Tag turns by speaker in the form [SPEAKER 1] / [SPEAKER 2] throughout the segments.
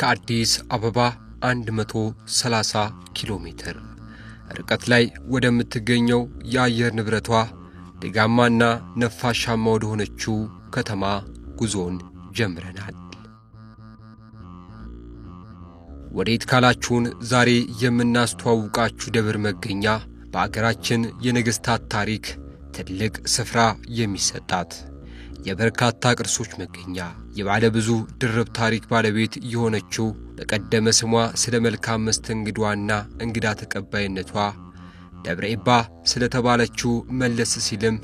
[SPEAKER 1] ከአዲስ አበባ 130 ኪሎ ሜትር ርቀት ላይ ወደምትገኘው የአየር ንብረቷ ደጋማና ነፋሻማ ወደሆነችው ከተማ ጉዞን ጀምረናል። ወዴት ካላችሁን ዛሬ የምናስተዋውቃችሁ ደብር መገኛ በአገራችን የነገስታት ታሪክ ትልቅ ስፍራ የሚሰጣት የበርካታ ቅርሶች መገኛ የባለ ብዙ ድርብ ታሪክ ባለቤት የሆነችው በቀደመ ስሟ ስለ መልካም መስተንግዷና እንግዳ ተቀባይነቷ ደብረ ኢባ ስለተባለችው መለስ ሲልም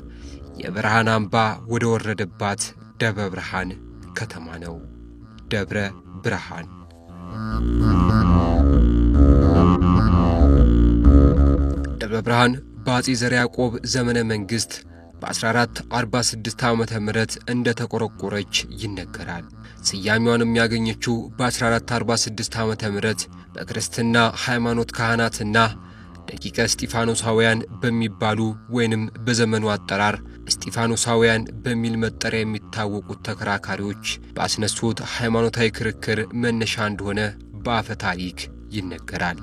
[SPEAKER 1] የብርሃን አምባ ወደ ወረደባት ደብረ ብርሃን ከተማ ነው። ደብረ ብርሃን ደብረ ብርሃን በአፄ ዘርዓ ያዕቆብ ዘመነ መንግስት በ1446 ዓመተ ምህረት እንደተቆረቆረች ይነገራል። ስያሜዋንም ያገኘችው በ1446 ዓመተ ምህረት በክርስትና ሃይማኖት ካህናትና ደቂቀ እስጢፋኖሳውያን በሚባሉ ወይንም በዘመኑ አጠራር እስጢፋኖሳውያን በሚል መጠሪያ የሚታወቁት ተከራካሪዎች ባስነሱት ሃይማኖታዊ ክርክር መነሻ እንደሆነ በአፈ ታሪክ ይነገራል።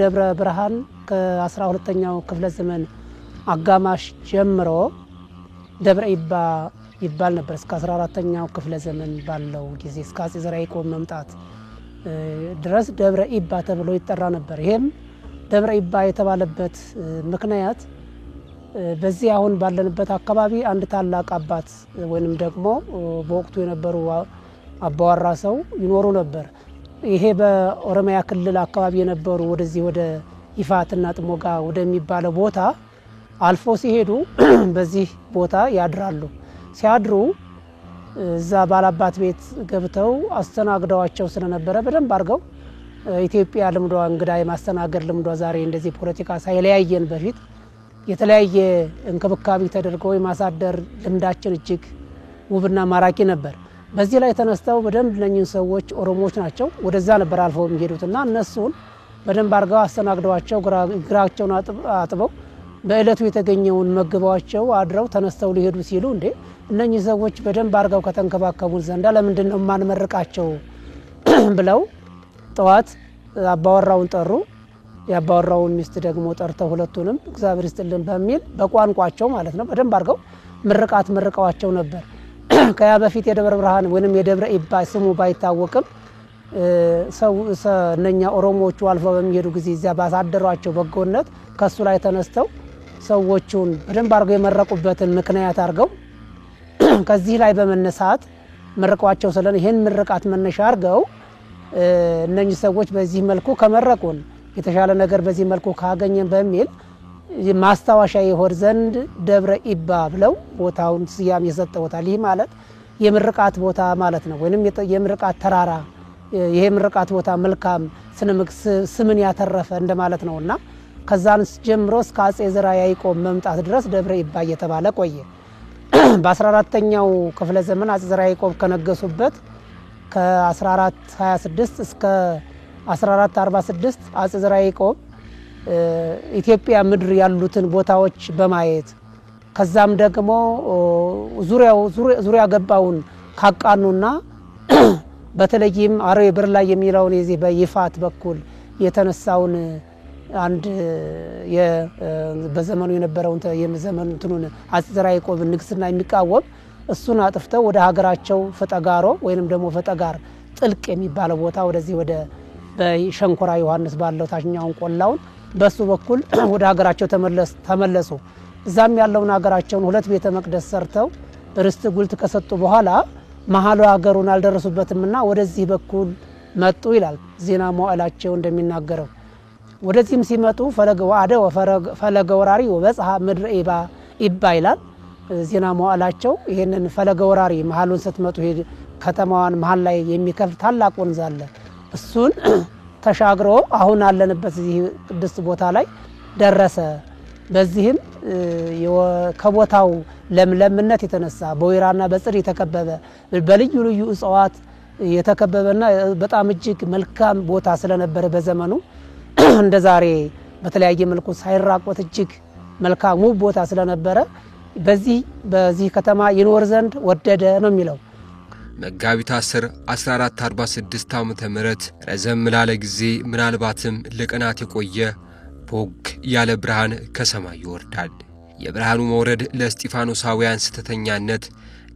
[SPEAKER 2] ደብረ ብርሃን ከ12ኛው ክፍለ ዘመን አጋማሽ ጀምሮ ደብረ ኢባ ይባል ነበር። እስከ 14ኛው ክፍለ ዘመን ባለው ጊዜ እስከ አፄ ዘርዓ ያዕቆብ መምጣት ድረስ ደብረ ኢባ ተብሎ ይጠራ ነበር። ይሄም ደብረ ኢባ የተባለበት ምክንያት በዚህ አሁን ባለንበት አካባቢ አንድ ታላቅ አባት ወይንም ደግሞ በወቅቱ የነበሩ አባወራ ሰው ይኖሩ ነበር። ይሄ በኦሮሚያ ክልል አካባቢ የነበሩ ወደዚህ ወደ ይፋትና ጥሞጋ ወደሚባለው ቦታ አልፎ ሲሄዱ በዚህ ቦታ ያድራሉ። ሲያድሩ እዛ ባላባት ቤት ገብተው አስተናግደዋቸው ስለነበረ በደንብ አርገው ኢትዮጵያ ልምዷ እንግዳ የማስተናገድ ልምዷ ዛሬ እንደዚህ ፖለቲካ ሳይለያየን በፊት የተለያየ እንክብካቤ ተደርጎ የማሳደር ልምዳችን እጅግ ውብና ማራኪ ነበር። በዚህ ላይ ተነስተው በደንብ ለኝን ሰዎች ኦሮሞዎች ናቸው ወደዛ ነበር አልፈው የሚሄዱትና እነሱን በደንብ አርገው አስተናግደዋቸው ግራቸውን አጥበው በእለቱ የተገኘውን መግባቸው አድረው ተነስተው ሊሄዱ ሲሉ እንዴ እነኚህ ሰዎች በደንብ አርገው ከተንከባከቡን ዘንዳ ለምንድን ነው ማንመርቃቸው ብለው ጠዋት አባወራውን ጠሩ። ያባወራውን ሚስት ደግሞ ጠርተው ሁለቱንም እግዚአብሔር ይስጥልን በሚል በቋንቋቸው ማለት ነው በደንብ አርገው ምርቃት መርቀዋቸው ነበር። ከያ በፊት የደብረ ብርሃን ወይንም የደብረ ኢባ ስሙ ባይታወቅም እነኛ ኦሮሞዎቹ አልፈው በሚሄዱ ጊዜ እዚያ ባሳደሯቸው በጎነት ከሱ ላይ ተነስተው ሰዎቹን በደንብ አርገው የመረቁበትን ምክንያት አርገው ከዚህ ላይ በመነሳት መርቀዋቸው ስለነ ይሄን ምርቃት መነሻ አርገው እነኚህ ሰዎች በዚህ መልኩ ከመረቁን የተሻለ ነገር በዚህ መልኩ ካገኘን በሚል ማስተዋሻ ይሆን ዘንድ ደብረ ኢባ ብለው ቦታውን ስያሜ የሰጠውታል። ይህ ማለት የምርቃት ቦታ ማለት ነው ወይንም የምርቃት ተራራ ይሄ ምርቃት ቦታ መልካም ስምን ያተረፈ እንደማለት ነውና ከዛን ጀምሮ እስከ አፄ ዘርዓ ያዕቆብ መምጣት ድረስ ደብረ ኢባ እየተባለ ቆየ። በ14ኛው ክፍለ ዘመን አፄ ዘርዓ ያዕቆብ ከነገሱበት ከ1426 እስከ 1446 አፄ ዘርዓ ያዕቆብ ኢትዮጵያ ምድር ያሉትን ቦታዎች በማየት ከዛም ደግሞ ዙሪያ ገባውን ካቃኑና በተለይም አሬ ብር ላይ የሚላውን የዚህ በይፋት በኩል የተነሳውን አንድ በዘመኑ የነበረውን የዘመኑን አፄ ዘርዓ ያዕቆብ ንግስና የሚቃወም እሱን አጥፍተው ወደ ሀገራቸው ፈጠጋሮ ወይንም ደግሞ ፈጠጋር ጥልቅ የሚባለው ቦታ ወደዚህ ወደ በሸንኮራ ዮሐንስ ባለው ታችኛውን ቆላውን በሱ በኩል ወደ ሀገራቸው ተመለሱ። እዛም ያለውን ሀገራቸውን ሁለት ቤተ መቅደስ ሰርተው ርስት ጉልት ከሰጡ በኋላ መሐሉ ሀገሩን አልደረሱበትምና ወደዚህ በኩል መጡ ይላል ዜና መዋዕላቸው እንደሚናገረው። ወደዚህም ሲመጡ ፈለገ ወአደ ወፈለገ ወራሪ ወበጽሐ ምድረ ኢባ ይላል ዜና መዋዕላቸው። ይሄንን ፈለገ ወራሪ መሐሉን ስትመጡ ከተማዋን መሐል ላይ የሚከፍል ታላቅ ወንዝ አለ። እሱን ተሻግሮ አሁን አለንበት እዚህ ቅድስት ቦታ ላይ ደረሰ። በዚህም ከቦታው ለምለምነት የተነሳ በወይራና በጽድ የተከበበ በልዩ ልዩ እጽዋት የተከበበና በጣም እጅግ መልካም ቦታ ስለነበረ በዘመኑ እንደዛሬ በተለያየ መልኩ ሳይራቆት እጅግ መልካሙ ቦታ ስለነበረ በዚህ ከተማ ይኖር ዘንድ ወደደ ነው የሚለው።
[SPEAKER 1] መጋቢት 10 1446 ዓመተ ምህረት ረዘም ላለ ጊዜ ምናልባትም ለቀናት የቆየ ቦግ ያለ ብርሃን ከሰማይ ይወርዳል። የብርሃኑ መውረድ ለእስጢፋኖሳውያን ስተተኛነት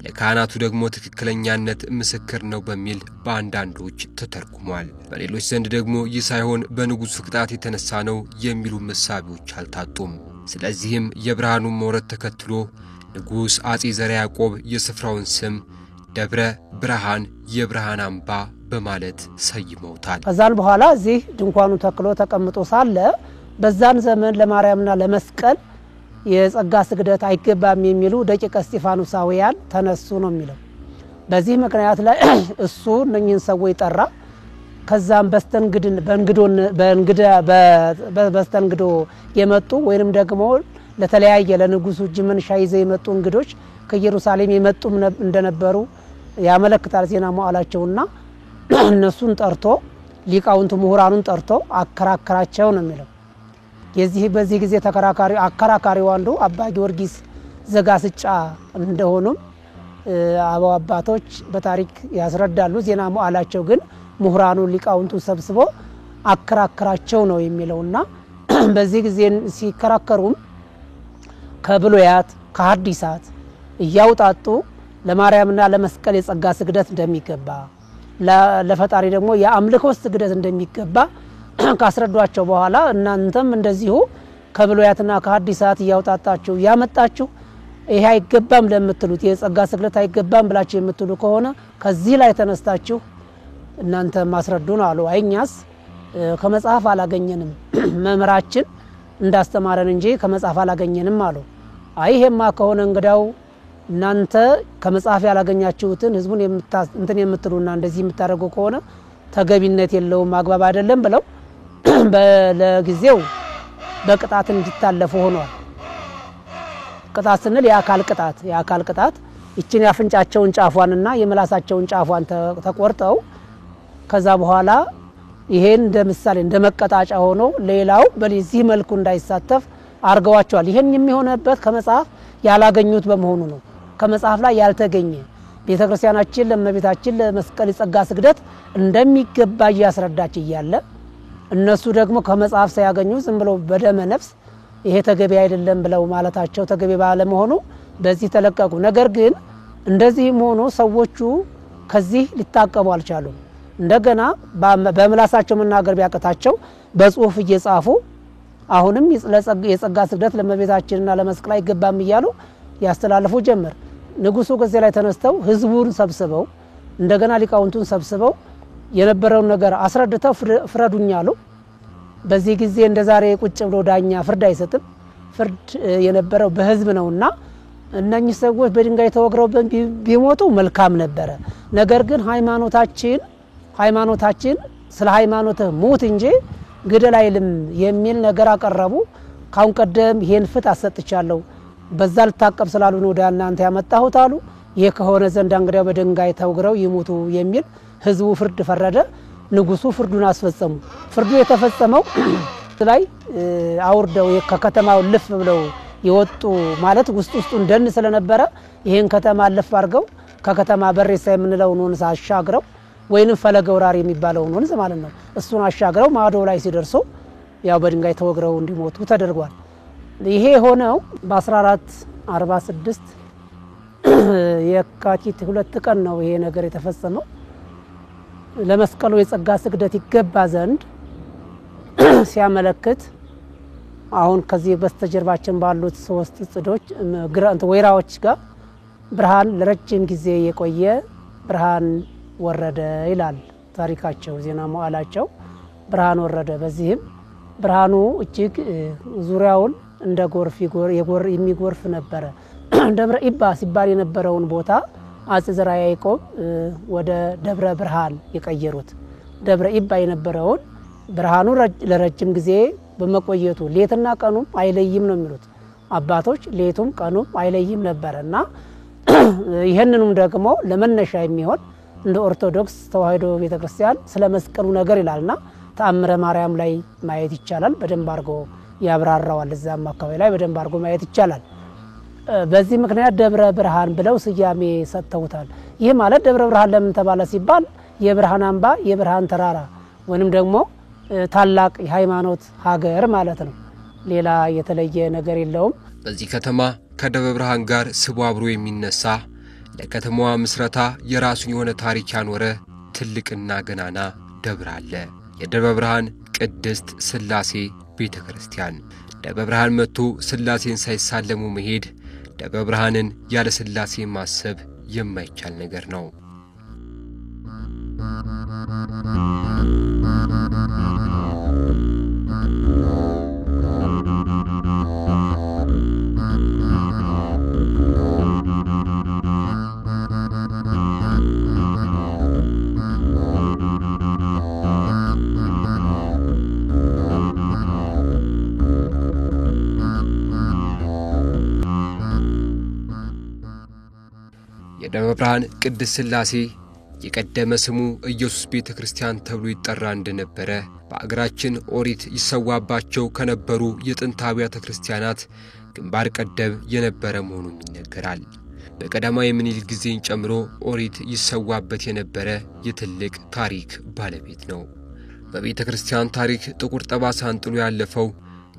[SPEAKER 1] ለካህናቱ ደግሞ ትክክለኛነት ምስክር ነው በሚል በአንዳንዶች ተተርጉሟል። በሌሎች ዘንድ ደግሞ ይህ ሳይሆን በንጉሱ ቅጣት የተነሳ ነው የሚሉ መሳቢዎች አልታጡም። ስለዚህም የብርሃኑ መውረድ ተከትሎ ንጉስ አጼ ዘርዓ ያዕቆብ የስፍራውን ስም ደብረ ብርሃን የብርሃን አምባ በማለት ሰይመውታል።
[SPEAKER 2] ከዛን በኋላ እዚህ ድንኳኑ ተክሎ ተቀምጦ ሳለ በዛን ዘመን ለማርያምና ለመስቀል የጸጋ ስግደት አይገባም የሚሉ ደቂቀ እስጢፋኖሳውያን ተነሱ ነው የሚለው። በዚህ ምክንያት ላይ እሱ እነኝን ሰዎች ጠራ። ከዛም በስተንግዶ የመጡ ወይንም ደግሞ ለተለያየ ለንጉሱ እጅ መንሻ ይዘው የመጡ እንግዶች ከኢየሩሳሌም የመጡ እንደነበሩ ያመለክታል ዜና መዋዕላቸውና እነሱን ጠርቶ ሊቃውንቱ ምሁራኑን ጠርቶ አከራከራቸው ነው የሚለው። በዚህ ጊዜ አከራካሪው አንዱ አባ ጊዮርጊስ ዘጋስጫ እንደሆኑም አባቶች በታሪክ ያስረዳሉ። ዜና መዋዕላቸው ግን ምሁራኑ ሊቃውንቱ ሰብስቦ አከራከራቸው ነው የሚለውና በዚህ ጊዜ ሲከራከሩም ከብሉያት ከሐዲሳት እያውጣጡ ለማርያምና ለመስቀል የጸጋ ስግደት እንደሚገባ ለፈጣሪ ደግሞ የአምልኮ ስግደት እንደሚገባ ካስረዷቸው በኋላ እናንተም እንደዚሁ ከብሉያትና ከሐዲሳት እያውጣጣችሁ ያመጣችሁ ይሄ አይገባም ለምትሉት የጸጋ ስግደት አይገባም ብላችሁ የምትሉ ከሆነ ከዚህ ላይ ተነስታችሁ እናንተ ማስረዱን አሉ። አይኛስ ከመጽሐፍ አላገኘንም መምራችን እንዳስተማረን እንጂ ከመጽሐፍ አላገኘንም አሉ። አይሄማ ከሆነ እንግዳው እናንተ ከመጽሐፍ ያላገኛችሁትን ህዝቡን የምትሉና እንደዚህ የምታደርጉ ከሆነ ተገቢነት የለውም ማግባብ አይደለም ብለው ለጊዜው በቅጣት እንዲታለፉ ሆኗል። ቅጣት ስንል የአካል ቅጣት እቺን ያፍንጫቸውን ጫፏንና የመላሳቸውን ጫፏን ተቆርጠው ከዛ በኋላ ይሄን እንደምሳሌ እንደመቀጣጫ ሆኖ ሌላው በዚህ መልኩ እንዳይሳተፍ አርገዋቸዋል። ይሄን የሚሆነበት ከመጽሐፍ ያላገኙት በመሆኑ ነው። ከመጽሐፍ ላይ ያልተገኘ ቤተክርስቲያናችን ለእመቤታችን ለመስቀል ጸጋ ስግደት እንደሚገባ ያስረዳች ይያለ እነሱ ደግሞ ከመጽሐፍ ሳያገኙ ዝም ብለው በደመ ነፍስ ይሄ ተገቢ አይደለም ብለው ማለታቸው ተገቢ ባለመሆኑ በዚህ ተለቀቁ። ነገር ግን እንደዚህም ሆኖ ሰዎቹ ከዚህ ሊታቀቡ አልቻሉም። እንደገና በመላሳቸው መናገር ቢያቀታቸው በጽሁፍ እየጻፉ አሁንም የጸጋ ስግደት ለእመቤታችንና ለመስቀል አይገባም እያሉ ያስተላልፉ ጀመር። ንጉሱ ከዚህ ላይ ተነስተው ህዝቡን ሰብስበው እንደገና ሊቃውንቱን ሰብስበው የነበረውን ነገር አስረድተው ፍረዱኛሉ። በዚህ ጊዜ እንደዛሬ ቁጭ ብሎ ዳኛ ፍርድ አይሰጥም። ፍርድ የነበረው በህዝብ ነውና እነኚህ ሰዎች በድንጋይ ተወግረው ቢሞቱ መልካም ነበረ። ነገር ግን ሃይማኖታችን ስለ ሃይማኖትህ ሙት እንጂ ግደል አይልም የሚል ነገር አቀረቡ። ካሁን ቀደም ይሄን ፍት አሰጥቻለሁ በዛ ልታቀብ ስላሉ ነው ዳናንተ ያመጣሁት አሉ። ይሄ ከሆነ ዘንድ እንግዲያው በድንጋይ ተወግረው ይሞቱ የሚል ህዝቡ ፍርድ ፈረደ። ንጉሱ ፍርዱን አስፈጸሙ። ፍርዱ የተፈጸመው ላይ አውርደው ከከተማው ልፍ ብለው ይወጡ ማለት ውስጡን ደን ስለነበረ ይሄን ከተማ ልፍ አድርገው ከከተማ በሬሳ የምንለው ወንዝ አሻግረው ወይንም ፈለገ ወራሪ የሚባለው ወንዝ ማለት ነው እሱን አሻግረው ማዶ ላይ ሲደርሱ ያው በድንጋይ ተወግረው እንዲሞቱ ተደርጓል። ይሄ ሆነው በ1446 የካቲት 2 ቀን ነው ይሄ ነገር የተፈጸመው። ለመስቀሉ የጸጋ ስግደት ይገባ ዘንድ ሲያመለክት አሁን ከዚህ በስተጀርባችን ባሉት 3 ጽዶች ግራንት ወይራዎች ጋር ብርሃን ለረጅም ጊዜ የቆየ ብርሃን ወረደ ይላል ታሪካቸው ዜና መዋዕላቸው። ብርሃን ወረደ። በዚህም ብርሃኑ እጅግ ዙሪያውን እንደ ጎርፍ የሚጎርፍ ነበረ። ደብረ ኢባ ሲባል የነበረውን ቦታ አጼ ዘርዓ ያዕቆብ ወደ ደብረ ብርሃን የቀየሩት። ደብረ ኢባ የነበረውን ብርሃኑ ለረጅም ጊዜ በመቆየቱ ሌትና ቀኑም አይለይም ነው የሚሉት አባቶች። ሌቱም ቀኑም አይለይም ነበርና ይሄንንም ደግሞ ለመነሻ የሚሆን እንደ ኦርቶዶክስ ተዋሕዶ ቤተክርስቲያን ስለ መስቀሉ ነገር ይላልና ተአምረ ማርያም ላይ ማየት ይቻላል። በደንብ አርጎ ያብራራዋል። እዛም አካባቢ ላይ በደንብ አድርጎ ማየት ይቻላል። በዚህ ምክንያት ደብረ ብርሃን ብለው ስያሜ ሰጥተውታል። ይህ ማለት ደብረ ብርሃን ለምን ተባለ ሲባል የብርሃን አምባ የብርሃን ተራራ ወይንም ደግሞ ታላቅ የሃይማኖት ሀገር ማለት ነው። ሌላ የተለየ ነገር የለውም።
[SPEAKER 1] በዚህ ከተማ ከደብረ ብርሃን ጋር ስቦ አብሮ የሚነሳ ለከተማዋ ምስረታ የራሱን የሆነ ታሪክ ያኖረ ትልቅና ገናና ደብር አለ። የደብረ ብርሃን ቅድስት ሥላሴ ቤተክርስቲያን። ደብረ ብርሃን መጥቶ ሥላሴን ሳይሳለሙ መሄድ ደብረ ብርሃንን ያለ ሥላሴ ማሰብ የማይቻል ነገር ነው። የደብረ ብርሃን ቅድስት ሥላሴ የቀደመ ስሙ ኢየሱስ ቤተክርስቲያን ተብሎ ይጠራ እንደነበረ በአገራችን ኦሪት ይሰዋባቸው ከነበሩ የጥንት አብያተ ክርስቲያናት ግንባር ቀደም የነበረ መሆኑን ይነገራል። በቀዳማዊ ምኒልክ ጊዜን ጨምሮ ኦሪት ይሰዋበት የነበረ የትልቅ ታሪክ ባለቤት ነው። በቤተክርስቲያን ታሪክ ጥቁር ጠባሳን ጥሎ ያለፈው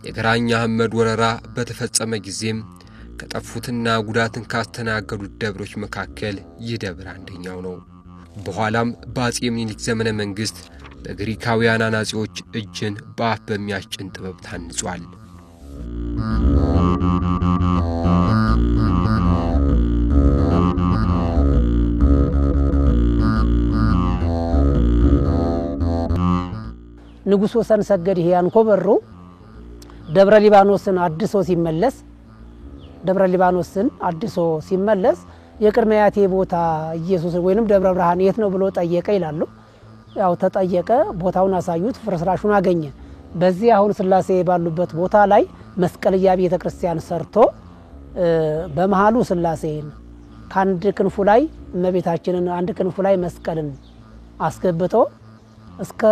[SPEAKER 1] የግራኝ አህመድ ወረራ በተፈጸመ ጊዜም ከጠፉትና ጉዳትን ካስተናገዱት ደብሮች መካከል ይህ ደብር አንደኛው ነው። በኋላም በአጼ ምኒልክ ዘመነ መንግስት በግሪካውያን አናጺዎች እጅን በአፍ በሚያስጭን ጥበብ ታንጿል።
[SPEAKER 2] ንጉሥ ወሰን ሰገድ ያንኮበሩ ደብረ ሊባኖስን አድሶ ሲመለስ የቅድሚያቴ ቦታ ኢየሱስ ወይንም ደብረ ብርሃን የት ነው ብሎ ጠየቀ ይላሉ። ያው ተጠየቀ፣ ቦታውን አሳዩት፣ ፍርስራሹን አገኘ። በዚህ አሁን ሥላሴ ባሉበት ቦታ ላይ መስቀልያ ቤተክርስቲያን ሰርቶ በመሃሉ ሥላሴን ካንድ ክንፉ ላይ እመቤታችንን አንድ ክንፉ ላይ መስቀልን አስገብቶ እስከ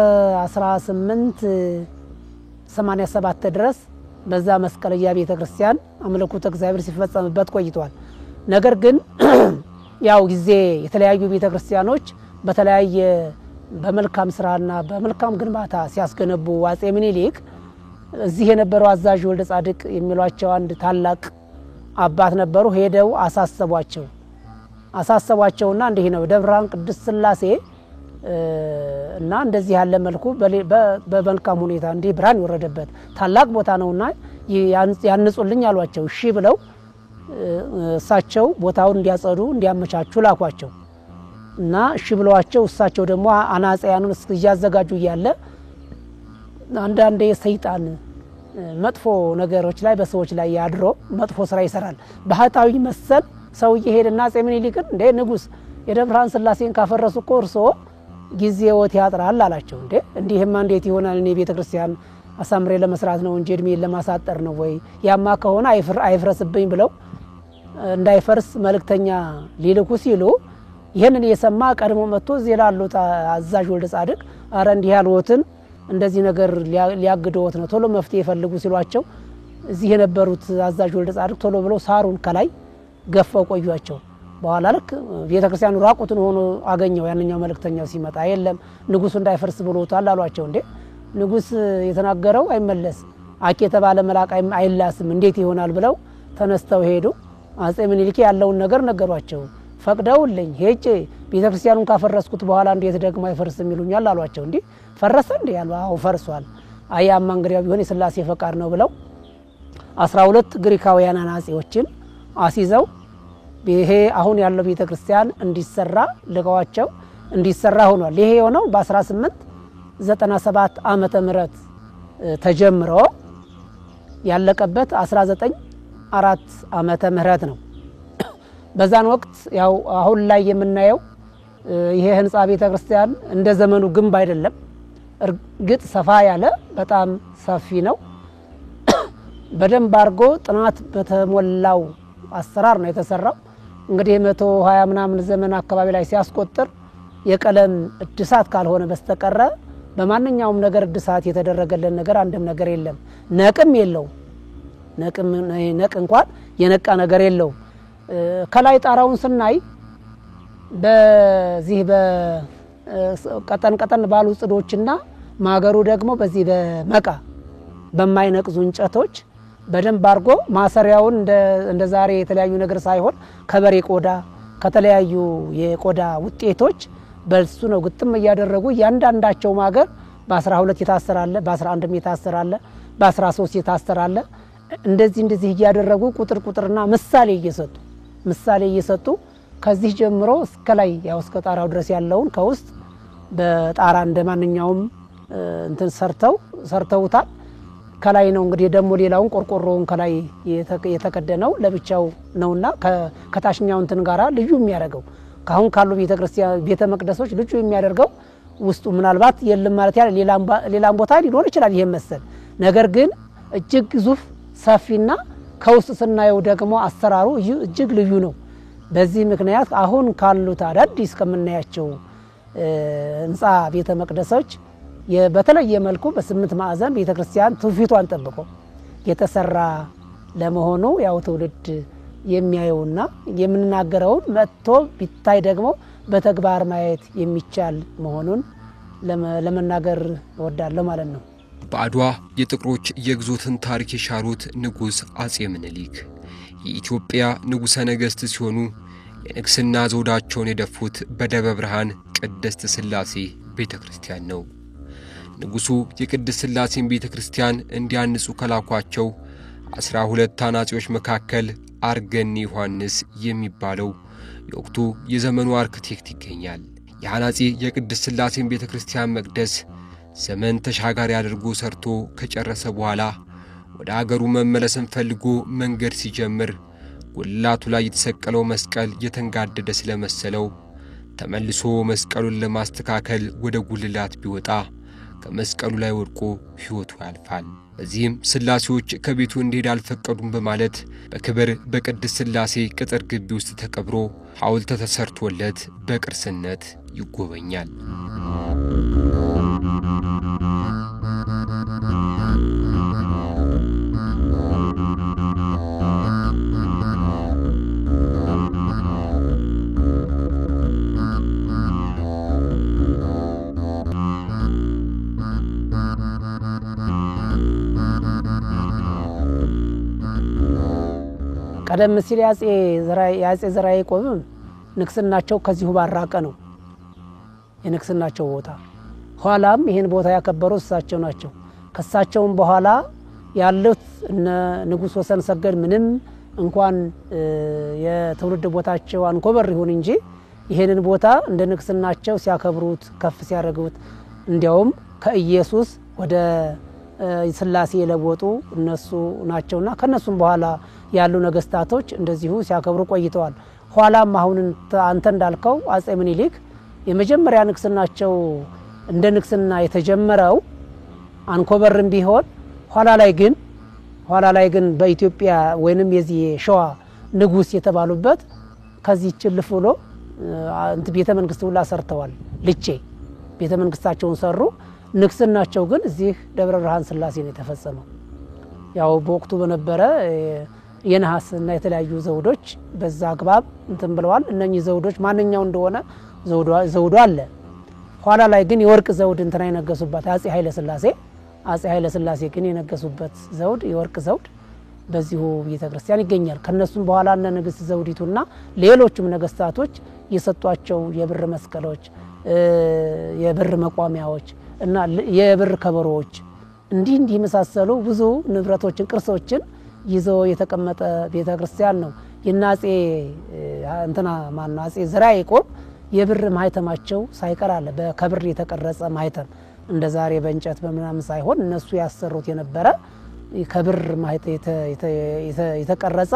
[SPEAKER 2] 1887 ድረስ በዛ መስቀልያ ቤተክርስቲያን አምልኮተ እግዚአብሔር ሲፈጸምበት ቆይቷል። ነገር ግን ያው ጊዜ የተለያዩ ቤተክርስቲያኖች በተለያየ በመልካም ስራና በመልካም ግንባታ ሲያስገነቡ አጼ ምኒልክ እዚህ የነበረው አዛዥ ወልደ ጻድቅ የሚሏቸው አንድ ታላቅ አባት ነበሩ። ሄደው አሳሰቧቸውና እንዲህ ነው ደብረ ብርሃን ቅድስት ሥላሴ እና እንደዚህ ያለ መልኩ በመልካም ሁኔታ እንዲህ ብርሃን ይወረደበት ታላቅ ቦታ ነውና ያንጹልኝ አሏቸው። እሺ ብለው እሳቸው ቦታውን እንዲያጸዱ እንዲያመቻቹ ላኳቸው እና እሺ ብለዋቸው እሳቸው ደግሞ አናጺያኑን እስኪያዘጋጁ ያለ አንዳንዴ ሰይጣን መጥፎ ነገሮች ላይ በሰዎች ላይ ያድሮ መጥፎ ስራ ይሰራል። ባህታዊ መሰል ሰው ይሄድና አጼ ምኒልክን እንደ ንጉስ የደብረ ብርሃን ሥላሴን ካፈረሱ እኮ እርሶ ጊዜዎት ያጥራል አላቸው። እንዲህማ እንዴት ይሆናል? እኔ ቤተክርስቲያን አሳምሬ ለመስራት ነው እንጂ እድሜን ለማሳጠር ነው ወይ? ያማ ከሆነ አይፍረስብኝ ብለው እንዳይፈርስ መልእክተኛ ሊልኩ ሲሉ ይሄንን የሰማ ቀድሞ መጥቶ እዚህ ላሉት አዛዥ ወልደ ጻድቅ አረ እንዲህ ያልዎትን እንደዚህ ነገር ሊያግደውት ነው ቶሎ መፍትሄ ይፈልጉ ሲሏቸው እዚህ የነበሩት አዛዥ ወልደ ጻድቅ ቶሎ ብለው ሳሩን ከላይ ገፈው ቆዩአቸው። በኋላ ልክ ቤተክርስቲያኑ ራቁትን ሆኖ አገኘው። ያንኛው መልእክተኛው ሲመጣ የለም ንጉሱ እንዳይፈርስ ብሎታል አሏቸው። ንጉስ የተናገረው አይመለስ አኬ የተባለ መልአክ አይላስም እንዴት ይሆናል ብለው ተነስተው ሄዱ። አጼ ምኒልክ ያለውን ነገር ነገሯቸው። ፈቅደውልኝ ሄጄ ቤተክርስቲያኑን ካፈረስኩት በኋላ እንዴት ደግሞ አይፈርስም ይሉኛል አሏቸው። ፈረሰ ያለው አው ፈርሷል። አያማ እንግዲያው ቢሆን የሥላሴ ፈቃድ ነው ብለው 12 ግሪካውያን አናጺዎችን አሲዘው ይሄ አሁን ያለው ቤተክርስቲያን እንዲሰራ ልቀዋቸው እንዲሰራ ሆኗል። ይሄ የሆነው በ1897 ዓመተ ምህረት ተጀምሮ ያለቀበት 1904 ዓመተ ምህረት ነው። በዛን ወቅት ያው አሁን ላይ የምናየው ይሄ ህንጻ ቤተክርስቲያን እንደ ዘመኑ ግንብ አይደለም። እርግጥ ሰፋ ያለ በጣም ሰፊ ነው። በደንብ አርጎ ጥናት በተሞላው አሰራር ነው የተሰራው። እንግዲህ 120 ምናምን ዘመን አካባቢ ላይ ሲያስቆጥር የቀለም እድሳት ካልሆነ በስተቀር በማንኛውም ነገር እድሳት የተደረገልን ነገር አንድም ነገር የለም። ነቅም የለው ነቅ እንኳን የነቃ ነገር የለው። ከላይ ጣራውን ስናይ በዚህ በቀጠን ባሉ ጽዶችና ማገሩ ደግሞ በዚህ በመቃ በማይነቅዙ እንጨቶች በደንብ አርጎ ማሰሪያውን እንደ ዛሬ የተለያዩ ነገር ሳይሆን ከበሬ ቆዳ ከተለያዩ የቆዳ ውጤቶች በልሱ ነው ግጥም ያደረጉ። ያንዳንዳቸው ማገር በ12 የታሰራለ፣ በ11 የታሰራለ፣ በ13 የታሰራለ። እንደዚህ ያደረጉ ቁጥርና ምሳሌ እየሰጡ ከዚህ ጀምሮ እስከ ላይ ያው እስከ ጣራው ድረስ ያለውን ከውስጥ በጣራ እንደማንኛውም እንትን ሰርተውታል። ከላይ ነው እንግዲህ ደግሞ ሌላውን ቆርቆሮውን ከላይ የተከደነው ለብቻው ነውና ከታችኛው እንትን ጋራ ልዩ የሚያደርገው ካሁን ካሉ ቤተ መቅደሶች ልዩ የሚያደርገው ውስጡ ምናልባት የለም ማለት ያለ ሌላም ቦታ ሊኖር ይችላል ይሄ መሰል ነገር ግን እጅግ ግዙፍ ሰፊና ከውስጥ ስናየው ደግሞ አሰራሩ እጅግ ልዩ ነው። በዚህ ምክንያት አሁን ካሉት አዳዲስ ከመናያቸው ህንጻ ቤተ መቅደሶች በተለየ መልኩ በስምንት ማዕዘን ቤተ ክርስቲያን ትውፊቷን ጠብቆ የተሰራ ለመሆኑ ያው ትውልድ የሚያየውና የምንናገረው መጥቶ ቢታይ ደግሞ በተግባር ማየት የሚቻል መሆኑን ለመናገር እወዳለሁ ማለት ነው።
[SPEAKER 1] በአድዋ የጥቁሮች የግዞትን ታሪክ የሻሩት ንጉስ አጼ ምኒልክ የኢትዮጵያ ንጉሠ ነገሥት ሲሆኑ የንግስና ዘውዳቸውን የደፉት በደብረ ብርሃን ቅድስት ሥላሴ ቤተክርስቲያን ነው። ንጉሱ የቅድስት ሥላሴን ቤተክርስቲያን እንዲያንጹ ከላኳቸው 12 አናጺዎች መካከል አርገኒ ዮሐንስ የሚባለው የወቅቱ የዘመኑ አርክቴክት ይገኛል። የአናጺ የቅድስት ሥላሴን ቤተክርስቲያን መቅደስ ዘመን ተሻጋሪ አድርጎ ሰርቶ ከጨረሰ በኋላ ወደ አገሩ መመለስን ፈልጎ መንገድ ሲጀምር ጉልላቱ ላይ የተሰቀለው መስቀል የተንጋደደ ስለመሰለው ተመልሶ መስቀሉን ለማስተካከል ወደ ጉልላት ቢወጣ ከመስቀሉ ላይ ወድቆ ሕይወቱ ያልፋል። በዚህም ሥላሴዎች ከቤቱ እንዲሄድ አልፈቀዱም በማለት በክብር በቅድስት ሥላሴ ቅጥር ግቢ ውስጥ ተቀብሮ ሐውልት ተሰርቶለት በቅርስነት ይጎበኛል።
[SPEAKER 2] ቀደም ሲል ያጼ ዘርዓ ያዕቆብ ንግስናቸው ከዚሁ ባራቀ ነው የንግስናቸው ቦታ። ኋላም ይሄን ቦታ ያከበሩት እሳቸው ናቸው። ከሳቸውም በኋላ ያሉት ንጉስ ወሰን ሰገድ ምንም እንኳን የትውልድ ቦታቸው አንኮበር ይሁን እንጂ ይሄንን ቦታ እንደ ንግስናቸው ሲያከብሩት ከፍ ሲያደርጉት እንዲያውም ከኢየሱስ ወደ ሥላሴ የለወጡ እነሱ ናቸውና ከነሱም በኋላ ያሉ ነገስታቶች እንደዚሁ ሲያከብሩ ቆይተዋል። ኋላም አሁን አንተ እንዳልከው አጼ ምኒልክ የመጀመሪያ ንግስናቸው እንደ ንግስና የተጀመረው አንኮበርም ቢሆን ኋላ ላይ ግን በኢትዮጵያ ወይንም የዚህ ሸዋ ንጉስ የተባሉበት ከዚህ ጭልፍ ብሎ ቤተ መንግስት ሁላ ሰርተዋል። ልቼ ቤተ መንግስታቸውን ሰሩ። ንግስናቸው ግን እዚህ ደብረ ብርሃን ሥላሴ ነው የተፈጸመው። ያው በወቅቱ በነበረ የነሐስና የተለያዩ ዘውዶች በዛ አግባብ እንትን ብለዋል። እነኚህ ዘውዶች ማንኛው እንደሆነ ዘውዱ አለ። ኋላ ላይ ግን የወርቅ ዘውድ እንትና የነገሱበት አጼ ኃይለ ሥላሴ ግን የነገሱበት ዘውድ የወርቅ ዘውድ በዚሁ ቤተክርስቲያን ይገኛል። ከነሱም በኋላ እነ ንግስት ዘውዲቱና ሌሎችም ነገስታቶች የሰጧቸው የብር መስቀሎች፣ የብር መቋሚያዎች እና የብር ከበሮዎች እንዲህ መሳሰሉ ብዙ ንብረቶችን ቅርሶችን ይዞ የተቀመጠ ቤተክርስቲያን ነው። የናጼ አጼ ዘርዓ ያዕቆብ የብር ማህተማቸው ሳይቀር አለ። በከብር የተቀረጸ ማህተም እንደ ዛሬ በእንጨት በመናም ሳይሆን እነሱ ያሰሩት የነበረ ከብር የተቀረጸ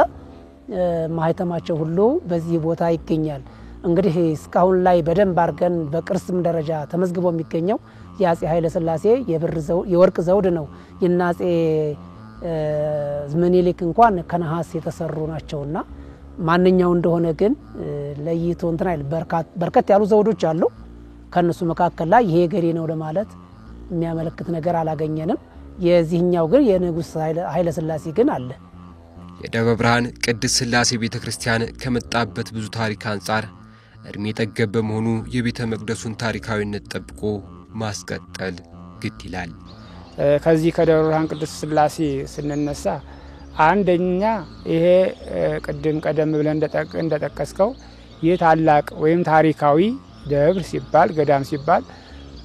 [SPEAKER 2] ማህተማቸው ሁሉ በዚህ ቦታ ይገኛል። እንግዲህ እስካሁን ላይ በደንብ አርገን በቅርስም ደረጃ ተመዝግቦ የሚገኘው የአጼ ኃይለ ሥላሴ የወርቅ ዘውድ ነው። የናጼ ምኒልክ እንኳን ከነሐስ የተሰሩ ናቸውና ማንኛው እንደሆነ ግን ለይቶ እንትን አይል። በርከት ያሉ ዘውዶች አሉ። ከነሱ መካከል ላይ ይሄ ገሬ ነው ለማለት የሚያመለክት ነገር አላገኘንም። የዚህኛው ግን የንጉስ ኃይለ ሥላሴ ግን አለ።
[SPEAKER 1] የደብረ ብርሃን ቅድስት ሥላሴ ቤተክርስቲያን ከመጣበት ብዙ ታሪክ አንፃር እድሜ ጠገብ በመሆኑ የቤተ መቅደሱን ታሪካዊነት ጠብቆ ማስቀጠል ግድ ይላል።
[SPEAKER 3] ከዚህ ከደብረ ብርሃን ቅድስት ሥላሴ ስንነሳ አንደኛ ይሄ ቀደም ብለን እንደጠቀስከው የታላቅ ወይም ታሪካዊ ደብር ሲባል ገዳም ሲባል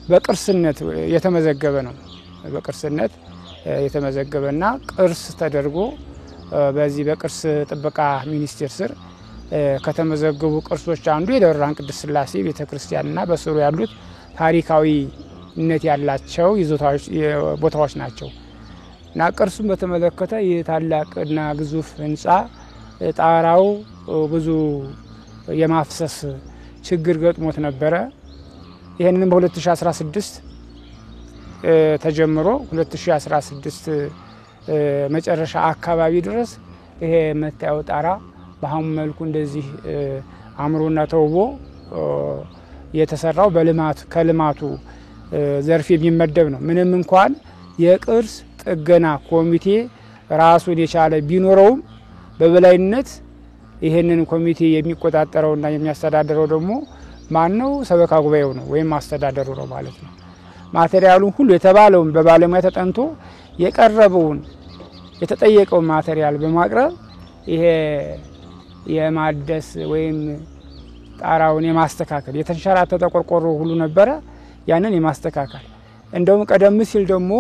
[SPEAKER 3] በቅርስነት የተመዘገበ ነው። በቅርስነት የተመዘገበና ቅርስ ተደርጎ በዚህ በቅርስ ጥበቃ ሚኒስቴር ስር ከተመዘገቡ ቅርሶች አንዱ የደብረ ብርሃን ቅድስት ሥላሴ ቤተክርስቲያንና በስሩ ያሉት ታሪካዊነት ያላቸው ቦታዎች ናቸው። እና ቅርሱን በተመለከተ የታላቅና ግዙፍ ህንጻ ጣራው ብዙ የማፍሰስ ችግር ገጥሞት ነበረ። ይሄንን በ2016 ተጀምሮ 2016 መጨረሻ አካባቢ ድረስ ይሄ መታየው ጣራ በአሁኑ መልኩ እንደዚህ አምሮና ተውቦ የተሰራው ከልማቱ ዘርፍ የሚመደብ ነው። ምንም እንኳን የቅርስ ጥገና ኮሚቴ ራሱን የቻለ ቢኖረውም በበላይነት ይሄንን ኮሚቴ የሚቆጣጠረውና የሚያስተዳድረው ደግሞ ማነው? ሰበካ ጉባኤው ነው ወይም አስተዳደሩ ነው ማለት ነው። ማቴሪያሉን ሁሉ የተባለውን በባለሙያ ተጠንቶ የቀረበውን የተጠየቀውን ማቴሪያል በማቅረብ ይሄ የማደስ ወይም ጣራውን የማስተካከል የተንሸራተተ ቆርቆሮ ሁሉ ነበረ፣ ያንን የማስተካከል እንደውም ቀደም ሲል ደግሞ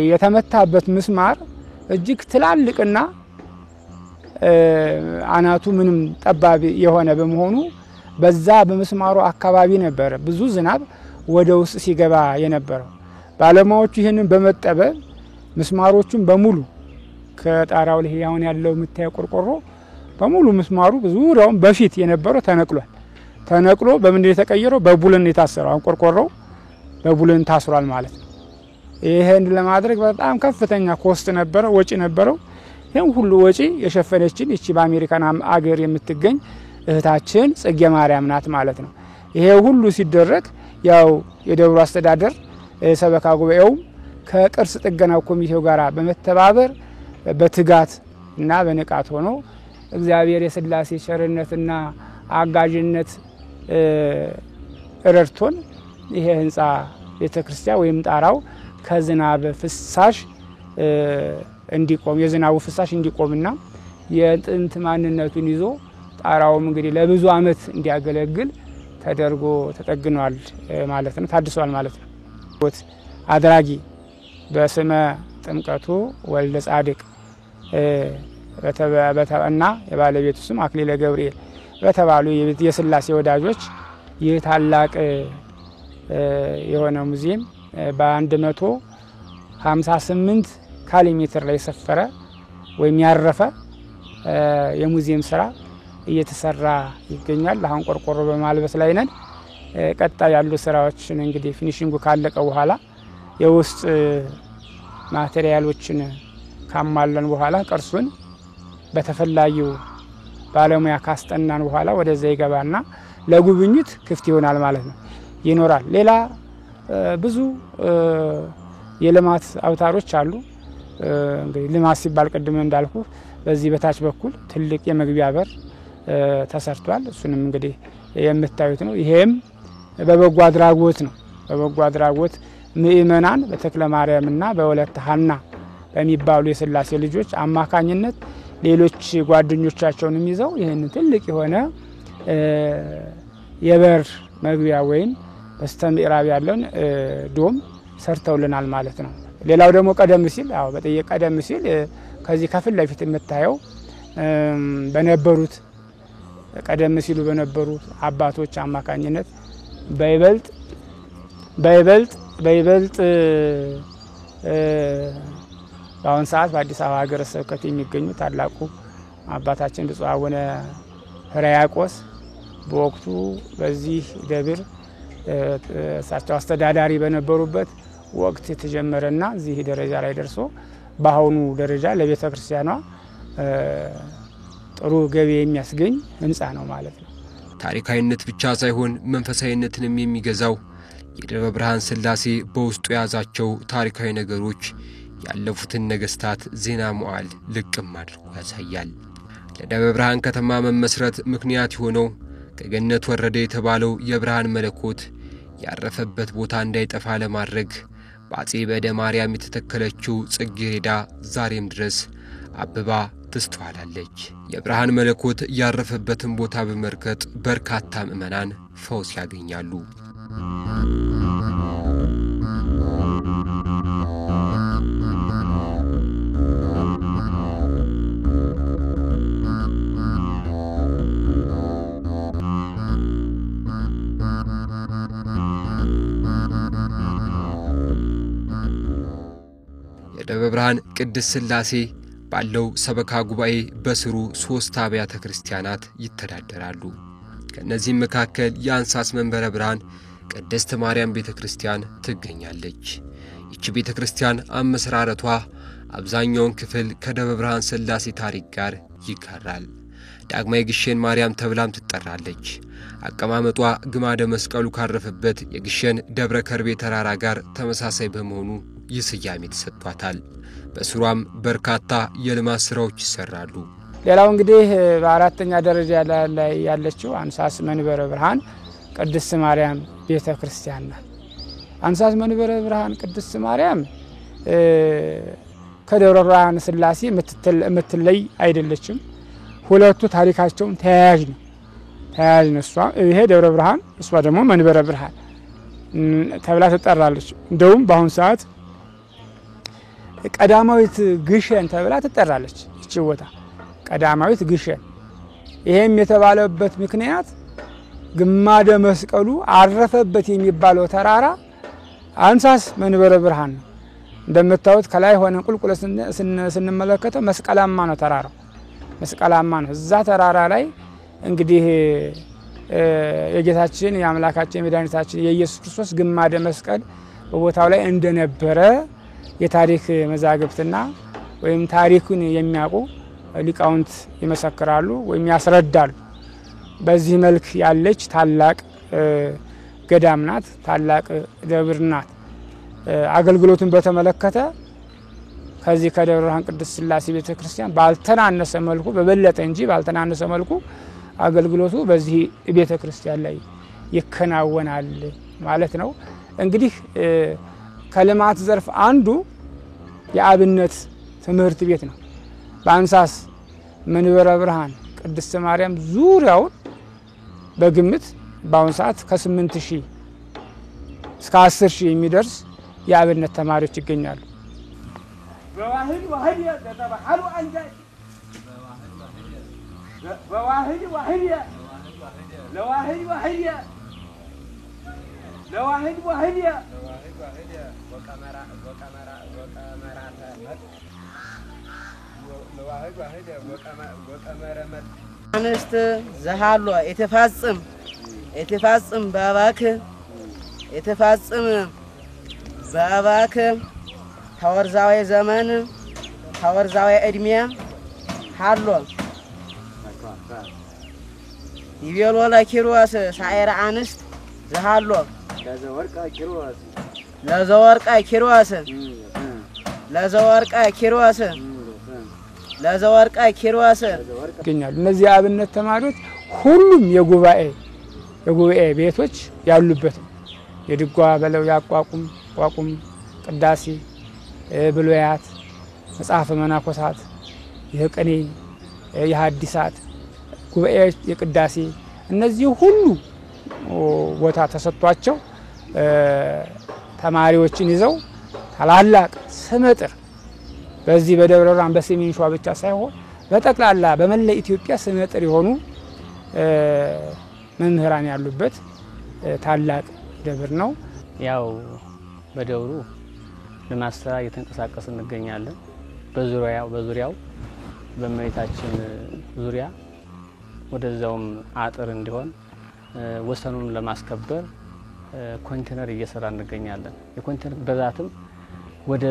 [SPEAKER 3] የተመታበት ምስማር እጅግ ትላልቅና አናቱ ምንም ጠባብ የሆነ በመሆኑ በዛ በመስማሩ አካባቢ ነበረ ብዙ ዝናብ ወደ ውስጥ ሲገባ የነበረው። ባለሙያዎቹ ይህንን በመጠበብ ምስማሮቹን በሙሉ ከጣራው ላይ አሁን ያለው የምታየው ቆርቆሮ በሙሉ ምስማሩ ዙሪያውን በፊት የነበረው ተነቅሎ በምንድን የተቀየረው? በቡለን የታሰረው። አሁን ቆርቆሮው በቡለን ታስሯል ማለት ነው። ይሄን ለማድረግ በጣም ከፍተኛ ኮስት ነበረው፣ ወጪ ነበረው። ይሄን ሁሉ ወጪ የሸፈነችን እቺ በአሜሪካን አገር የምትገኝ እህታችን ጽጌ ማርያም ናት ማለት ነው። ይሄ ሁሉ ሲደረግ ያው የደብሩ አስተዳደር ሰበካ ጉባኤው ከቅርስ ጥገና ኮሚቴው ጋር በመተባበር በትጋት እና በንቃት ሆኖ እግዚአብሔር የሥላሴ ቸርነትና አጋዥነት ረድቶን ይሄ ህንጻ ቤተክርስቲያን ወይም ጣራው ከዝናብ ፍሳሽ እንዲቆም የዝናቡ ፍሳሽ እንዲቆምና የጥንት ማንነቱን ይዞ ጣራውም እንግዲህ ለብዙ አመት እንዲያገለግል ተደርጎ ተጠግኗል ማለት ነው፣ ታድሷል ማለት ነው። አድራጊ በስመ ጥምቀቱ ወልደ ጻድቅ እና የባለቤቱ ስም አክሊለ ገብርኤል በተባሉ የሥላሴ ወዳጆች ይህ ታላቅ የሆነ ሙዚየም በ158 ካሬ ሜትር ላይ ሰፈረ ወይም ያረፈ የሙዚየም ስራ እየተሰራ ይገኛል። አሁን ቆርቆሮ በማልበስ ላይ ነን። ቀጣይ ያሉ ስራዎችን እንግዲህ ፊኒሺንጉ ካለቀ በኋላ የውስጥ ማቴሪያሎችን ካማለን በኋላ ቅርሱን በተፈላጊው ባለሙያ ካስጠናን በኋላ ወደዛ ይገባና ለጉብኝት ክፍት ይሆናል ማለት ነው፣ ይኖራል። ሌላ ብዙ የልማት አውታሮች አሉ። እንግዲህ ልማት ሲባል ቅድም እንዳልኩ በዚህ በታች በኩል ትልቅ የመግቢያ በር ተሰርቷል። እሱንም እንግዲህ የምታዩት ነው። ይሄም በበጎ አድራጎት ነው። በበጎ አድራጎት ምእመናን በተክለ ማርያምና በወለተ ሐና በሚባሉ የሥላሴ ልጆች አማካኝነት ሌሎች ጓደኞቻቸውንም ይዘው ይሄን ትልቅ የሆነ የበር መግቢያ ወይም በስተምዕራብ ያለውን ዶም ሰርተውልናል ማለት ነው። ሌላው ደግሞ ቀደም ሲል ከዚህ ከፊት ለፊት የምታየው ቀደም ሲሉ በነበሩት አባቶች አማካኝነት በይበልጥ በአሁን ሰዓት በአዲስ አበባ ሀገረ ስብከት የሚገኙ ታላቁ አባታችን ብፁዕ አቡነ ሕርያቆስ በወቅቱ በዚህ ደብር እሳቸው አስተዳዳሪ በነበሩበት ወቅት የተጀመረና እዚህ ደረጃ ላይ ደርሶ በአሁኑ ደረጃ ለቤተ ክርስቲያኗ ጥሩ ገቢ የሚያስገኝ ህንጻ ነው ማለት ነው።
[SPEAKER 1] ታሪካዊነት ብቻ ሳይሆን መንፈሳዊነትንም የሚገዛው የደብረ ብርሃን ሥላሴ በውስጡ ያዛቸው ታሪካዊ ነገሮች ያለፉትን ነገስታት ዜና መዋዕል ልቅም አድርጎ ያሳያል። ለደብረ ብርሃን ከተማ መመስረት ምክንያት ሆነው ከገነት ወረደ የተባለው የብርሃን መለኮት ያረፈበት ቦታ እንዳይጠፋ ለማድረግ በአጼ በደ ማርያም የተተከለችው ጽጌረዳ ዛሬም ድረስ አበባ ትስተዋላለች። የብርሃን መለኮት ያረፈበትን ቦታ በመርገጥ በርካታ ምዕመናን ፈውስ ያገኛሉ። የደብረ ብርሃን ቅድስት ሥላሴ ባለው ሰበካ ጉባኤ በስሩ 3 አብያተ ክርስቲያናት ይተዳደራሉ። ከነዚህም መካከል የአንሳስ መንበረ ብርሃን ቅድስት ማርያም ቤተክርስቲያን ትገኛለች። ይህች ቤተክርስቲያን አመሰራረቷ አብዛኛውን ክፍል ከደብረ ብርሃን ሥላሴ ታሪክ ጋር ይጋራል። ዳግማዊ ግሸን ማርያም ተብላም ትጠራለች። አቀማመጧ ግማደ መስቀሉ ካረፈበት የግሸን ደብረ ከርቤ ተራራ ጋር ተመሳሳይ በመሆኑ ይስያሜ ተሰጥቷታል። በስሯም በርካታ የልማት ስራዎች ይሰራሉ።
[SPEAKER 3] ሌላው እንግዲህ በአራተኛ ደረጃ ላይ ያለችው አንሳስ መንበረ ብርሃን ቅድስት ማርያም ቤተክርስቲያን ናት። አንሳስ መንበረ ብርሃን ቅድስት ማርያም ከደብረ ብርሃን ሥላሴ የምትለይ አይደለችም። ሁለቱ ታሪካቸው ተያያዥ ነው። እሷ ይሄ ደብረ ብርሃን እሷ ደግሞ መንበረ ብርሃን ተብላ ትጠራለች። እንደውም በአሁን ሰዓት ቀዳማዊት ግሸን ተብላ ትጠራለች። እቺ ቦታ ቀዳማዊት ግሸን። ይሄም የተባለበት ምክንያት ግማደ መስቀሉ አረፈበት የሚባለው ተራራ አንሳስ መንበረ ብርሃን ነው። እንደምታዩት ከላይ ሆነ ቁልቁል ስንመለከተው መስቀላማ ነው ተራራው፣ መስቀላማ ነው። እዛ ተራራ ላይ እንግዲህ የጌታችን የአምላካችን የመድኃኒታችን የኢየሱስ ክርስቶስ ግማደ መስቀል በቦታው ላይ እንደነበረ የታሪክ መዛግብትና ወይም ታሪኩን የሚያውቁ ሊቃውንት ይመሰክራሉ ወይም ያስረዳሉ። በዚህ መልክ ያለች ታላቅ ገዳም ናት፣ ታላቅ ደብር ናት። አገልግሎቱን በተመለከተ ከዚህ ከደብረ ብርሃን ቅድስት ሥላሴ ቤተክርስቲያን ባልተናነሰ መልኩ በበለጠ እንጂ ባልተናነሰ መልኩ አገልግሎቱ በዚህ ቤተክርስቲያን ላይ ይከናወናል ማለት ነው። እንግዲህ ከልማት ዘርፍ አንዱ የአብነት ትምህርት ቤት ነው። በአንሳስ መንበረ ብርሃን ቅድስት ማርያም ዙሪያውን በግምት በአሁን ሰዓት ከ8000 እስከ 10000 የሚደርስ የአብነት ተማሪዎች ይገኛሉ። በዋህድ ዋህድ ተተባሐሉ አንጃይ በዋህድ ዋህድ ለዋህድ ዋህድ ለዋህድ ዋህድ ወቀመራ ለዋህድ ዋህድ ወቀመራ
[SPEAKER 4] አንስት ዘሃሎ የተፋጽም በአባክ ተወርዛዊ ዘመን ተወርዛዊ እድሜ ሃሎ ይቤሎ ለኪሮስ ሳይራ አንስት ዘሃሎ ለዘወርቃ ኪሮስ
[SPEAKER 3] ይገኛሉ። እነዚህ አብነት ተማሪዎች ሁሉም የጉባኤ ቤቶች ያሉበት የድጓ በለው ያቋቁም ቅዳሴ ብሉያት መጽሐፈ መነኮሳት የቅኔ የሐዲሳት ጉባኤ የቅዳሴ እነዚህ ሁሉ ቦታ ተሰጥቷቸው ተማሪዎችን ይዘው ታላላቅ ስመጥር በዚህ በደብረ ብርሃን በሰሜን ሸዋ ብቻ ሳይሆን በጠቅላላ በመላ ኢትዮጵያ ስመጥር የሆኑ መምህራን ያሉበት ታላቅ ደብር ነው።
[SPEAKER 5] ያው በደብሩ ልማት ስራ እየተንቀሳቀስን እንገኛለን። በዙሪያው በእመቤታችን ዙሪያ ወደዛውም አጥር እንዲሆን ወሰኑን ለማስከበር ኮንቴነር እየሰራ እንገኛለን። የኮንቴነር ብዛትም ወደ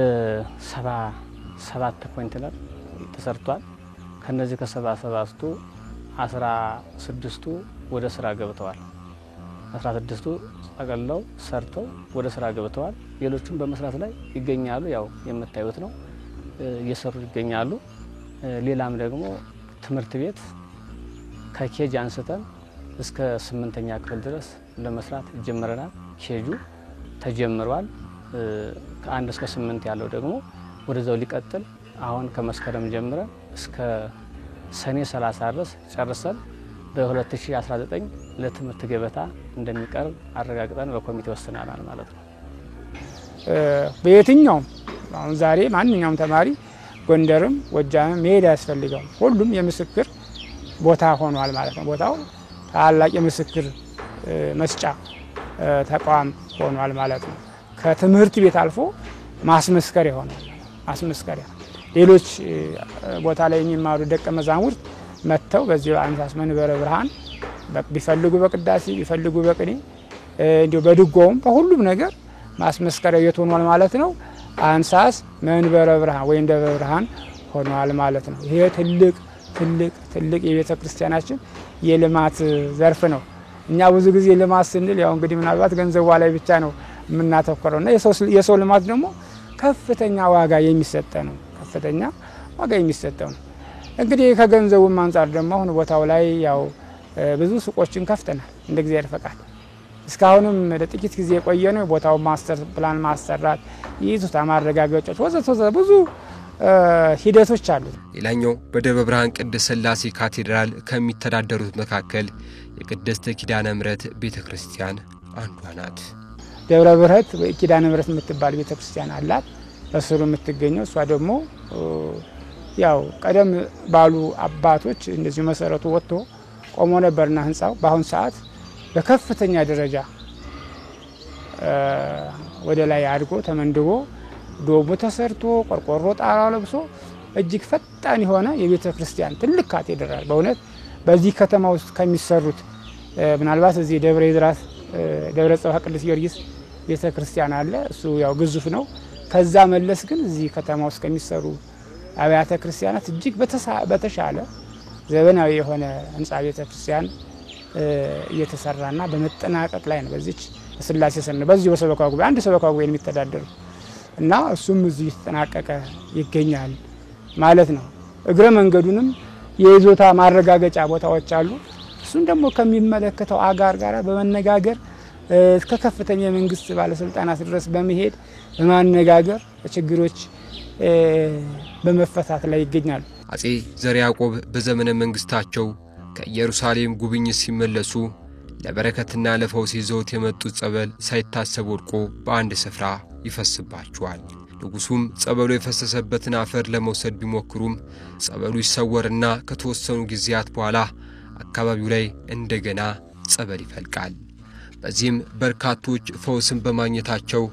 [SPEAKER 5] 77 ኮንቴነር ተሰርቷል። ከነዚህ ከ77ቱ 16ቱ ወደ ስራ ገብተዋል። 16ቱ ጠቅልለው ሰርተው ወደ ስራ ገብተዋል። ሌሎቹም በመስራት ላይ ይገኛሉ። ያው የምታዩት ነው እየሰሩ ይገኛሉ። ሌላም ደግሞ ትምህርት ቤት ከኬጅ አንስተን እስከ 8ኛ ክፍል ድረስ ለመስራት ጀምረናል። ኬጁ ተጀምሯል። ከ1 እስከ 8 ያለው ደግሞ ወደዛው ሊቀጥል አሁን ከመስከረም ጀምረን እስከ ሰኔ 30 ድረስ ጨርሰን በ2019 ለትምህርት ገበታ እንደሚቀርብ አረጋግጠን በኮሚቴ ወስነናል ማለት ነው።
[SPEAKER 3] በየትኛውም አሁን ዛሬ ማንኛውም ተማሪ ጎንደርም ጎጃምም መሄድ ያስፈልጋል። ሁሉም የምስክር ቦታ ሆኗል ማለት ነው። ቦታው ታላቅ የምስክር መስጫ ተቋም ሆኗል ማለት ነው። ከትምህርት ቤት አልፎ ማስመስከሪያ ሆኗል። ማስመስከሪያ ሌሎች ቦታ ላይ የሚማሩ ደቀ መዛሙርት መጥተው በዚህ አንሳስ መንበረ ብርሃን ቢፈልጉ በቅዳሴ ቢፈልጉ በቅኔ እንዲሁ በድጓውም በሁሉም ነገር ማስመስከሪያ ቤት ሆኗል ማለት ነው። አንሳስ መንበረ ብርሃን ወይም ደብረ ብርሃን ሆኗል ማለት ነው። ይሄ ትልቅ የቤተ ክርስቲያናችን የልማት ዘርፍ ነው። እኛ ብዙ ጊዜ ልማት ስንል ያው እንግዲህ ምናልባት ገንዘቡ ላይ ብቻ ነው የምናተኮረውና የሰው ልማት ደግሞ ከፍተኛ ዋጋ የሚሰጠው ነው። ከፍተኛ ዋጋ የሚሰጠው ነው። እንግዲህ ከገንዘቡም አንፃር ደግሞ አሁን ቦታው ላይ ያው ብዙ ሱቆችን ከፍተናል እንደ እግዚአብሔር ፈቃድ። እስካሁንም ለጥቂት ጊዜ የቆየ ነው። ቦታው ማስተር ፕላን ማሰራት፣ ይይዙታ ማረጋገጫዎች ወዘተ ብዙ ሂደቶች አሉ።
[SPEAKER 1] ሌላኛው በደብረ ብርሃን ቅድስት ሥላሴ ካቴድራል ከሚተዳደሩት መካከል የቅድስት ኪዳነ ምሕረት ቤተክርስቲያን አንዷ ናት።
[SPEAKER 3] ደብረ ብርሃን ኪዳነ ምሕረት የምትባል ቤተክርስቲያን አላት። በስሩ የምትገኘው እሷ ደግሞ ያው ቀደም ባሉ አባቶች እንደዚህ መሰረቱ ወጥቶ ቆሞ ነበርና ህንጻው በአሁን ሰዓት በከፍተኛ ደረጃ ወደ ላይ አድጎ ተመንድቦ ዶሙ ተሰርቶ ቆርቆሮ ጣራ ለብሶ እጅግ ፈጣን የሆነ የቤተ ክርስቲያን ትልቅ ካቴድራል በእውነት በዚህ ከተማ ውስጥ ከሚሰሩት ምናልባት እዚህ ደብረ ጽባህ ቅዱስ ጊዮርጊስ ቤተ ክርስቲያን አለ። እሱ ያው ግዙፍ ነው። ከዛ መለስ ግን እዚህ ከተማ ውስጥ ከሚሰሩ አብያተ ክርስቲያናት እጅግ በተሻለ ዘመናዊ የሆነ ህንጻ ቤተ ክርስቲያን እየተሰራና በመጠናቀቅ ላይ ነው። በዚች ሥላሴ ሰን በዚህ በሰበካ ጉባኤ አንድ ሰበካ ጉባኤ የሚተዳደሩ እና እሱም እዚህ ተጠናቀቀ ይገኛል ማለት ነው። እግረ መንገዱንም የይዞታ ማረጋገጫ ቦታዎች አሉ። እሱን ደግሞ ከሚመለከተው አጋር ጋራ በመነጋገር እስከ ከፍተኛ የመንግስት ባለስልጣናት ድረስ በመሄድ በማነጋገር ችግሮች በመፈታት ላይ ይገኛሉ።
[SPEAKER 1] አጼ ዘርዓ ያዕቆብ በዘመነ መንግስታቸው ከኢየሩሳሌም ጉብኝት ሲመለሱ ለበረከትና ለፈውስ ይዘውት የመጡት ጸበል ሳይታሰብ ወድቆ በአንድ ስፍራ ይፈስባቸዋል። ንጉሱም ጸበሉ የፈሰሰበትን አፈር ለመውሰድ ቢሞክሩም ጸበሉ ይሰወርና ከተወሰኑ ጊዜያት በኋላ አካባቢው ላይ እንደገና ጸበል ይፈልቃል። በዚህም በርካቶች ፈውስን በማግኘታቸው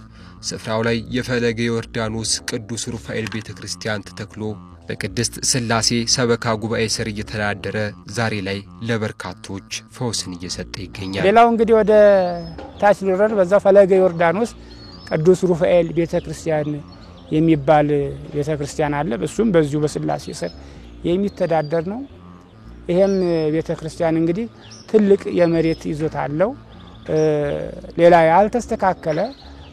[SPEAKER 1] ስፍራው ላይ የፈለገ ዮርዳኖስ ቅዱስ ሩፋኤል ቤተክርስቲያን ተተክሎ በቅድስት ሥላሴ ሰበካ ጉባኤ ስር እየተዳደረ ዛሬ ላይ ለበርካቶች ፈውስን እየሰጠ ይገኛል።
[SPEAKER 3] ሌላው እንግዲህ ወደ ታች ልረር በዛው ፈለገ ዮርዳኖስ ቅዱስ ሩፋኤል ቤተክርስቲያን የሚባል ቤተክርስቲያን አለ። እሱም በዚሁ በሥላሴ ስር የሚተዳደር ነው። ይሄም ቤተክርስቲያን እንግዲህ ትልቅ የመሬት ይዞታ አለው። ሌላ ያልተስተካከለ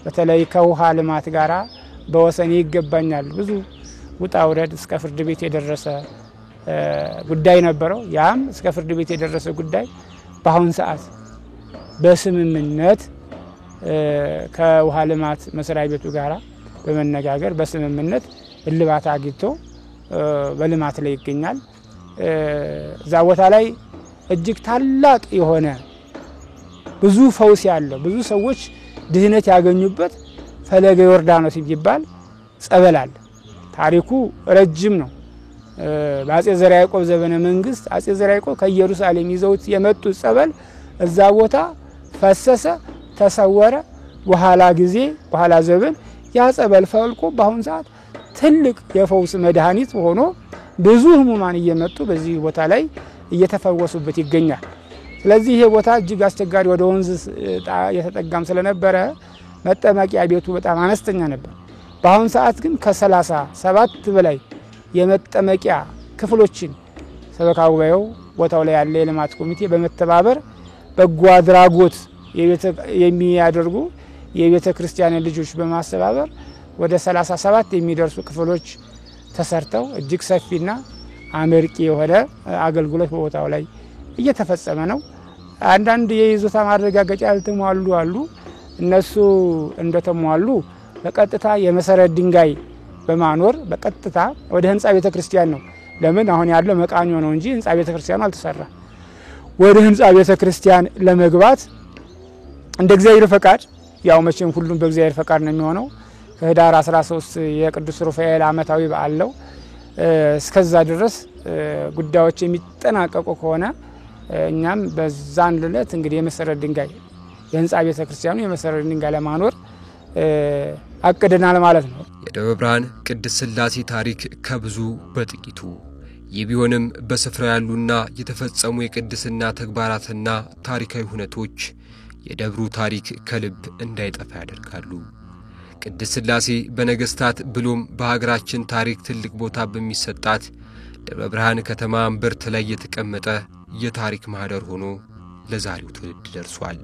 [SPEAKER 3] በተለይ ከውሃ ልማት ጋራ በወሰን ይገባኛል ብዙ ውጣ ውረድ እስከ ፍርድ ቤት የደረሰ ጉዳይ ነበረው። ያም እስከ ፍርድ ቤት የደረሰ ጉዳይ በአሁን ሰዓት በስምምነት ከውሃ ልማት መስሪያ ቤቱ ጋራ በመነጋገር በስምምነት እልባት አግኝቶ በልማት ላይ ይገኛል። እዛ ቦታ ላይ እጅግ ታላቅ የሆነ ብዙ ፈውስ ያለው ብዙ ሰዎች ድህነት ያገኙበት ፈለገ ዮርዳኖስ ይባል ጸበል አለ። ታሪኩ ረጅም ነው። በአጼ ዘርዓ ያዕቆብ ዘመነ መንግስት አጼ ዘርዓ ያዕቆብ ከኢየሩሳሌም ይዘውት የመጡት ጸበል እዛ ቦታ ፈሰሰ፣ ተሰወረ። በኋላ ዘመን ያ ጸበል ፈልቆ በአሁን ሰዓት ትልቅ የፈውስ መድኃኒት ሆኖ ብዙ ህሙማን እየመጡ በዚህ ቦታ ላይ እየተፈወሱበት ይገኛል። ስለዚህ ይሄ ቦታ እጅግ አስቸጋሪ ወደ ወንዝ የተጠጋም ስለነበረ መጠመቂያ ቤቱ በጣም አነስተኛ ነበር። በአሁን ሰዓት ግን ከ37 በላይ የመጠመቂያ ክፍሎችን ሰበካ ጉባኤው ቦታው ላይ ያለ የልማት ኮሚቴ በመተባበር በጎ አድራጎት የሚያደርጉ የቤተ ክርስቲያን ልጆች በማስተባበር ወደ 37 የሚደርሱ ክፍሎች ተሰርተው እጅግ ሰፊና አመርቂ የሆነ አገልግሎት በቦታው ላይ እየተፈጸመ ነው። አንዳንድ የይዞታ ማረጋገጫ ያልተሟሉ አሉ። እነሱ እንደተሟሉ በቀጥታ የመሰረት ድንጋይ በማኖር በቀጥታ ወደ ህንጻ ቤተ ክርስቲያን ነው። ለምን አሁን ያለው መቃኞ ነው እንጂ ህንጻ ቤተ ክርስቲያኑ አልተሰራ። ወደ ህንጻ ቤተ ክርስቲያን ለመግባት እንደ እግዚአብሔር ፈቃድ ያው መቼም ሁሉም በእግዚአብሔር ፈቃድ ነው የሚሆነው። ከህዳር 13 የቅዱስ ሩፋኤል ዓመታዊ በዓል ነው። እስከዛ ድረስ ጉዳዮች የሚጠናቀቁ ከሆነ እኛም በዛን ዕለት እንግዲህ የመሰረት ድንጋይ የህንጻ ቤተ ክርስቲያኑ የመሰረት ድንጋይ ለማኖር አቅደናል ማለት ነው።
[SPEAKER 1] የደብረ ብርሃን ቅድስት ሥላሴ ታሪክ ከብዙ በጥቂቱ ይህ ቢሆንም በስፍራ ያሉና የተፈጸሙ የቅድስና ተግባራትና ታሪካዊ ሁነቶች የደብሩ ታሪክ ከልብ እንዳይጠፋ ያደርጋሉ። ቅድስት ሥላሴ በነገስታት ብሎም በሀገራችን ታሪክ ትልቅ ቦታ በሚሰጣት ደብረ ብርሃን ከተማ እምብርት ላይ የተቀመጠ የታሪክ ማህደር ሆኖ ለዛሬው ትውልድ ደርሷል።